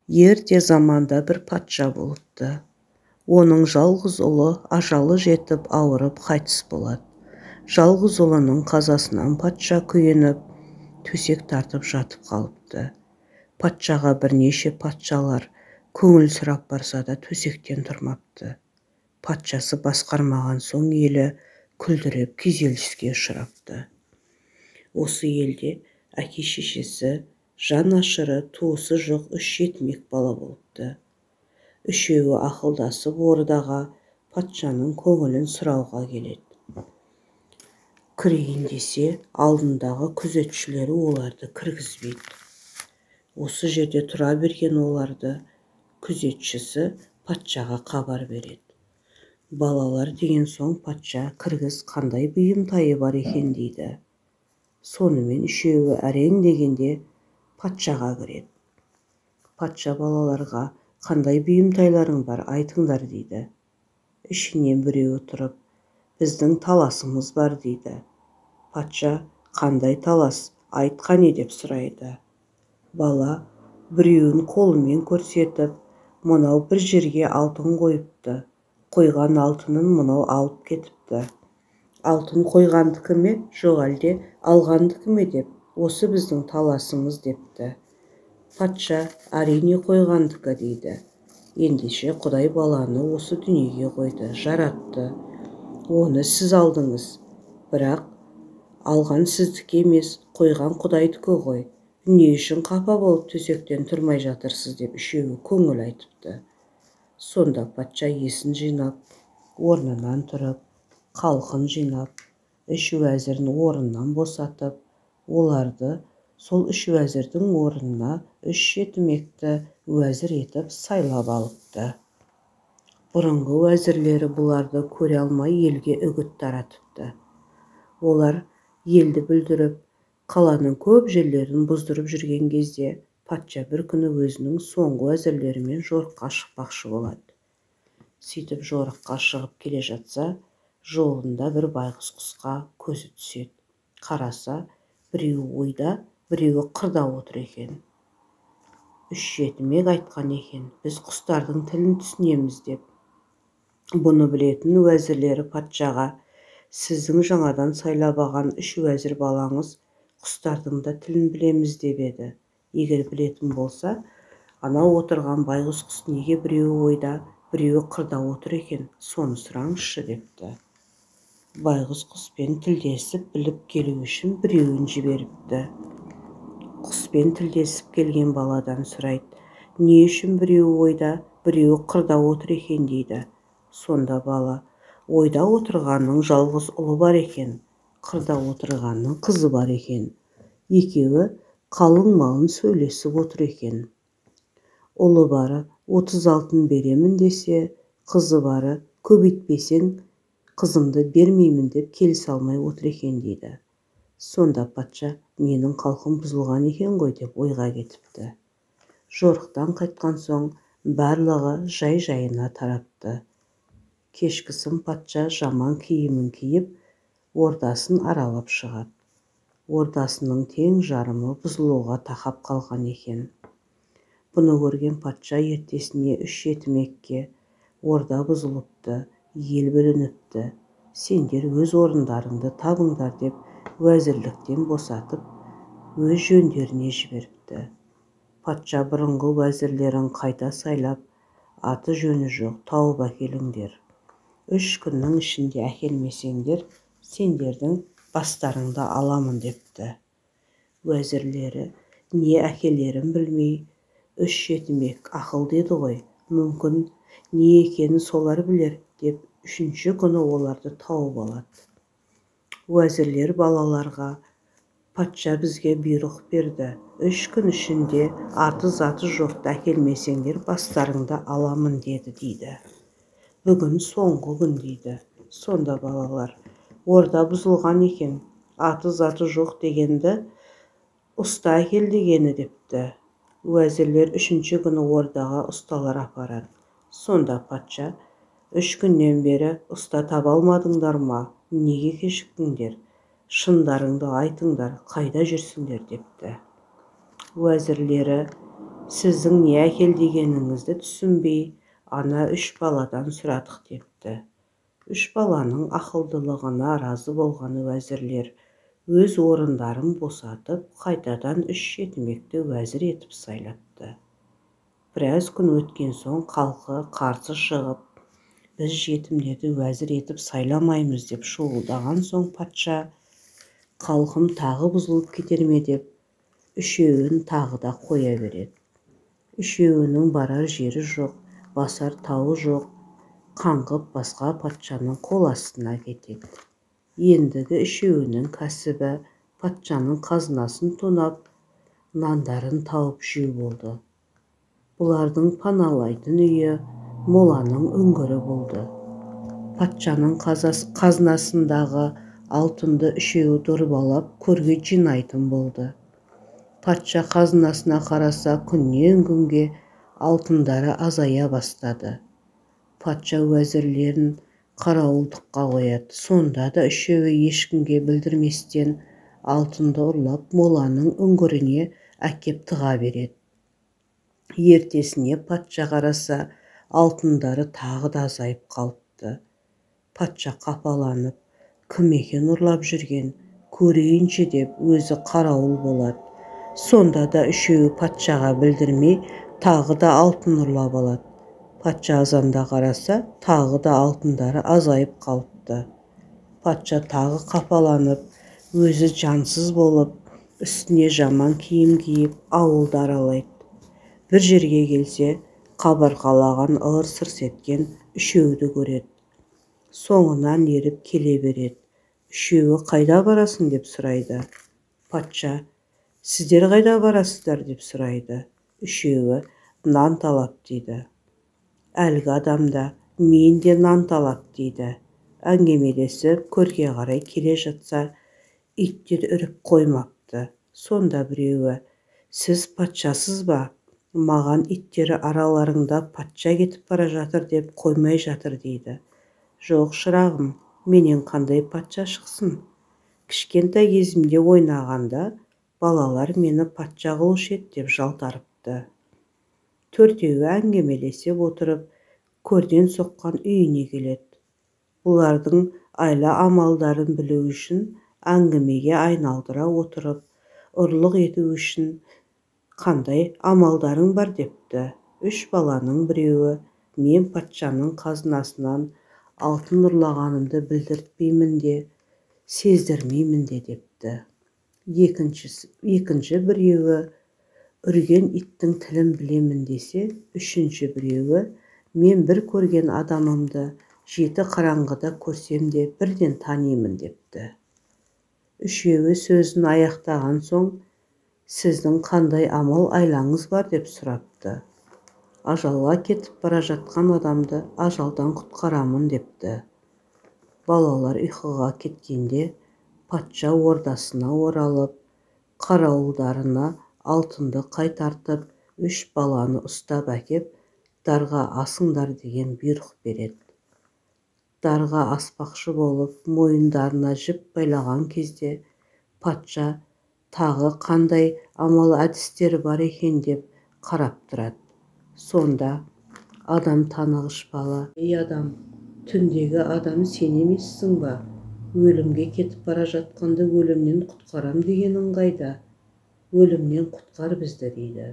Ерте заманда бір патша болыпты. Оның жалғыз ұлы ажалы жетіп ауырып қайтыс болады. Жалғыз ұлының қазасынан патша күйініп, төсек тартып жатып қалыпты. Патшаға бірнеше патшалар көңіл сұрап барса да төсектен тұрмапты. Патшасы басқармаған соң елі күлдіреп күйзеліске ұшырапты. Осы елде әке-шешесі, жан ашыры, туысы жоқ 3 жетімек бала болыпты. Үшеуі ақылдасып ордаға патшаның көңілін сұрауға келеді. Кірейін десе, алдындағы күзетшілері оларды кіргізбейді. Осы жерде тұра берген оларды күзетшісі патшаға хабар береді. Балалар деген соң патша кіргіз қандай бұйымтайы бар екен дейді. Сонымен үшеуі әрең дегенде патшаға кіреді. Патша балаларға қандай бұйымтайларың бар айтыңдар дейді. Ішінен біреуі тұрып, біздің таласымыз бар дейді. Патша қандай талас айт қане деп сұрайды. Бала біреуін қолымен көрсетіп, мынау бір жерге алтын қойыпты. Қойған алтынын мынау алып кетіпті. Алтын қойғандікі ме, жоқ әлде алғандікі ме деп, осы біздің таласымыз депті. Патша әрине қойғандікі дейді. Ендеше Құдай баланы осы дүниеге қойды, жаратты. Оны сіз алдыңыз, бірақ алған сіздікі емес, қойған Құдайдікі ғой. Не үшін қапа болып төсектен тұрмай жатырсыз деп үшеуі көңіл айтыпты. Сонда патша есін жинап, орнынан тұрып, халқын жинап, 3 уәзірін орнынан босатып, оларды сол 3 уәзірдің орнына 3 жетімекті уәзір етіп сайлап алыпты. Бұрынғы уәзірлері бұларды көре алмай елге үгіт таратыпты. Олар елді бүлдіріп, қаланың көп жерлерін бұздырып жүрген кезде патша бір күні өзінің соңғы уәзірлерімен жорыққа шықпақшы болады. Сөйтіп жорыққа шығып келе жатса, жолында бір байғұс құсқа көзі түседі. Қараса, біреуі ойда, біреуі қырда отыр екен. 3 жетімек айтқан екен, біз құстардың тілін түсінеміз деп. Бұны білетін уәзірлері патшаға, сіздің жаңадан сайлап алған 3 уәзір балаңыз құстардың да тілін білеміз деп еді. Егер білетін болса, анау отырған байғұс құс неге біреуі ойда, біреуі қырда отыр екен, соны сұраңызшы депті. Байғұс құспен тілдесіп біліп келу үшін біреуін жіберіпті. Құспен тілдесіп келген баладан сұрайды, не үшін біреуі ойда, біреуі қырда отыр екен дейді. Сонда бала, ойда отырғанның жалғыз ұлы бар екен, қырда отырғанның қызы бар екен. Екеуі қалың малын сөйлесіп отыр екен. Ұлы бары 30 алтын беремін десе, қызы бары көбейтпесең қызымды бермеймін деп келісе алмай отыр екен дейді. Сонда патша, менің халқым бұзылған екен ғой деп ойға кетіпті. Жорықтан қайтқан соң барлығы жай-жайына тарапты. Кешкісін патша жаман киімін киіп, ордасын аралап шығады. Ордасының тең жарымы бұзылуға тақап қалған екен. Бұны көрген патша ертесіне 3 жетімекке, орда бұзылыпты, ел бүлініпті, сендер өз орындарыңды табыңдар деп уәзірліктен босатып, өз жөндеріне жіберіпті. Патша бұрынғы уәзірлерін қайта сайлап, аты жөні жоқ тауып әкеліңдер. 3 күннің ішінде әкелмесеңдер, сендердің бастарыңды аламын депті. Уәзірлері не әкелерін білмей, 3 жетімек ақыл деді ғой, мүмкін не екенін солар білер деп 3-ші күні оларды тауып алады. Уәзірлер балаларға, патша бізге бұйрық берді, 3 күн ішінде аты заты жоқты әкелмесеңдер бастарыңды аламын дейді. Бүгін соңғы күн дейді. Сонда балалар, орда бұзылған екен, аты заты жоқ дегенді ұста әкел дегені депті. Уәзірлер 3-ші күні ордаға ұсталар апарады. Сонда патша, 3 күннен бері ұста таба алмадыңдар ма? Неге кешіктіңдер? Шындарыңды айтыңдар, қайда жүрсіңдер депті. Уәзірлері, Сіздің не әкелдегеніңізді түсінбей, ана 3 баладан сұрадық депті. 3 баланың ақылдылығына разы болған уәзірлер өз орындарын босатып, қайтадан 3 жетімекті уәзір етіп сайлатты. Біраз күн өткен соң халқы қарсы шығып, біз жетімдерді уәзір етіп сайламаймыз деп шуылдаған соң патша, халқым тағы бұзылып кетер ме деп, 3-еуін тағы да қоя береді. 3-еуінің барар жері жоқ, басар тауы жоқ, қаңғып басқа патшаның қол астына кетеді. Ендігі 3-еуінің кәсібі патшаның қазынасын тонап, нандарын тауып жеу болды. Бұлардың паналайтын үйі моланың үңгірі болды. Патшаның қазынасындағы алтынды 3-еуі дорбалап көрге жинайтын болды. Патша қазынасына қараса, күннен күнге алтындары азая бастады. Патша уәзірлерін қарауылдыққа қояды. Сонда да 3-еуі ешкімге білдірместен алтынды ұрлап моланың үңгіріне әкеп тыға береді. Ертесіне патша қараса, алтындары тағы да азайып қалыпты. Патша қапаланып, кім екен ұрлап жүрген, көрейінші деп өзі қарауыл болады. Сонда да 3-еуі патшаға білдірмей, тағы да алтын ұрлап алады. Патша азанда қараса, тағы да алтындары азайып қалыпты. Патша тағы қапаланып, өзі жансыз болып, үстіне жаман киім киіп, ауылды аралайды. Бір жерге келсе, қабырғалаған ығыр-сырс еткен 3-еуді көреді. Соңынан еріп келе береді. 3-еуі қайда барасың деп сұрайды. Патша, сіздер қайда барасыздар деп сұрайды. 3-еуі нан талап дейді. Әлгі адамда мен де нан талап дейді. Әңгемелесіп көрге қарай келе жатса, иттер үріп қоймапты. Сонда біреуі, сіз патшасыз ба? Маған иттері араларыңда патша кетіп бара жатыр деп қоймай жатыр дейді. Жоқ шырағым, менен қандай патша шықсын? Кішкентай кезімде ойнағанда балалар мені патша қылушы еді деп жалтарыпты. 4-еуі әңгемелесіп отырып, көрден соққан үйіне келеді. Бұлардың айла амалдарын білу үшін әңгімеге айналдыра отырып, ұрлық ету үшін қандай амалдарың бар депті. 3 баланың біреуі, мен патшаның қазынасынан алтын ұрлағанымды білдіртпеймін де, сездірмеймін де депті. Екінші біреуі, үрген иттің тілін білемін десе, 3-ші біреуі, мен бір көрген адамымды 7 қараңғыда көрсем де бірден танимын депті. 3-еуі сөзін аяқтаған соң, сіздің қандай амал айлаңыз бар деп сұрапты. Ажалға кетіп бара жатқан адамды ажалдан құтқарамын депті. Балалар ұйқыға кеткенде, патша ордасына оралып, қарауылдарына алтынды қайтартып, 3 баланы ұстап әкеп, дарға асыңдар деген бұйрық береді. Дарға аспақшы болып, мойындарына жіп байлаған кезде, патша тағы қандай амал әдістері бар екен деп қарап тұрады. Сонда адам танығыш бала, ей адам, түндегі адам сен емессің ба? Өлімге кетіп бара жатқанды өлімнен құтқарам дегенің қайда? Өлімнен құтқар бізді дейді.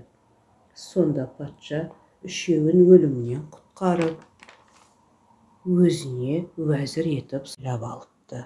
Сонда патша 3-еуін өлімнен құтқарып, өзіне уәзір етіп сайлап алыпты.